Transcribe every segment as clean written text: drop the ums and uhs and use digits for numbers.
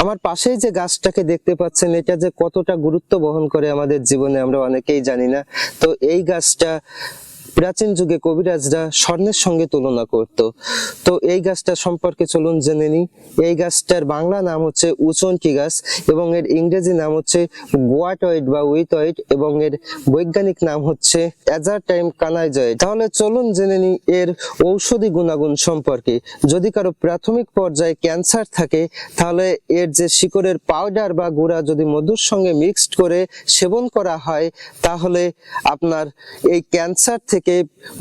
আমার পাশেই যে গাছটাকে দেখতে পাচ্ছেন, এটা যে কতটা গুরুত্ব বহন করে আমাদের জীবনে আমরা অনেকেই জানি না। তো এই গাছটা প্রাচীন যুগে কবিরাজরা স্বর্ণের সঙ্গে তুলনা করত। তো এই গাছটা সম্পর্কে চলুন জেনে নিই। এই গাছটার বাংলা নাম হচ্ছে উচন্টি গাছ এবং এর ইংরেজি নাম হচ্ছে গোয়াটয়েড বা উইটয়েড এবং এর বৈজ্ঞানিক নাম হচ্ছে অ্যাজারটাইম কানাইজয়েড। তাহলে চলুন জেনে নিই এর ঔষধি গুণাগুণ সম্পর্কে। যদি কারো প্রাথমিক পর্যায়ে ক্যান্সার থাকে, তাহলে এর যে শিকড়ের পাউডার বা গুঁড়া যদি মধুর সঙ্গে মিক্সড করে সেবন করা হয়, তাহলে আপনার এই ক্যান্সার থেকে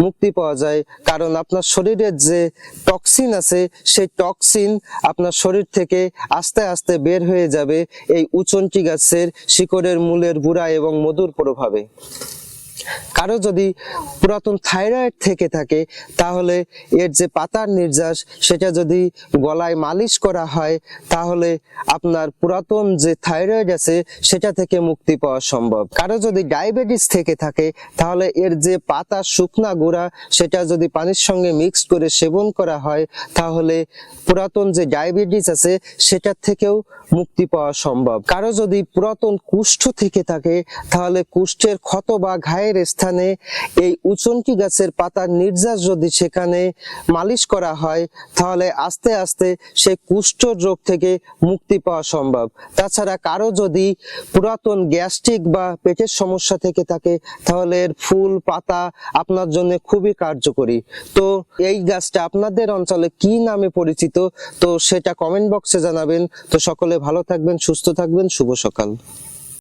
মুক্তি পাওয়া যায়। কারণ আপনার শরীরের যে টক্সিন আছে, সেই টক্সিন আপনার শরীর থেকে আস্তে আস্তে বের হয়ে যাবে এই উচন্টি গাছের শিকড়ের মূলের গুঁড়া এবং মধুর প্রভাবে। কারো যদি পুরাতন থাইরয়েড থেকে থাকে, তাহলে এর যে পাতার নির্যাস সেটা যদি গলায় মালিশ করা হয়, তাহলে আপনার পুরাতন যে থাইরয়েড আছে সেটা থেকে মুক্তি পাওয়া সম্ভব। কারো যদি ডায়াবেটিস থেকে থাকে, তাহলে এর যে পাতা শুকনা গুঁড়া সেটা যদি পানির সঙ্গে মিক্সড করে সেবন করা হয়, তাহলে পুরাতন যে ডায়াবেটিস আছে সেটার থেকেও মুক্তি পাওয়া সম্ভব। কারো যদি পুরাতন কুষ্ঠ থেকে থাকে, তাহলে কুষ্ঠের ক্ষত বা ঘায়ের স্থানে এই উচন্টি গাছের পাতার নির্যাস যদি সেখানে মালিশ করা হয়, তাহলে আস্তে আস্তে সেই কুষ্ঠ রোগ থেকে মুক্তি পাওয়া সম্ভব। তাছাড়া কারো যদি পুরাতন গ্যাস্ট্রিক বা পেটের সমস্যা থেকে থাকে, তাহলে এর ফুল পাতা আপনার জন্য খুবই কার্যকরী। তো এই গাছটা আপনাদের অঞ্চলে কি নামে পরিচিত, তো সেটা কমেন্ট বক্সে জানাবেন। তো সকলে ভালো থাকবেন, সুস্থ থাকবেন। শুভ সকাল।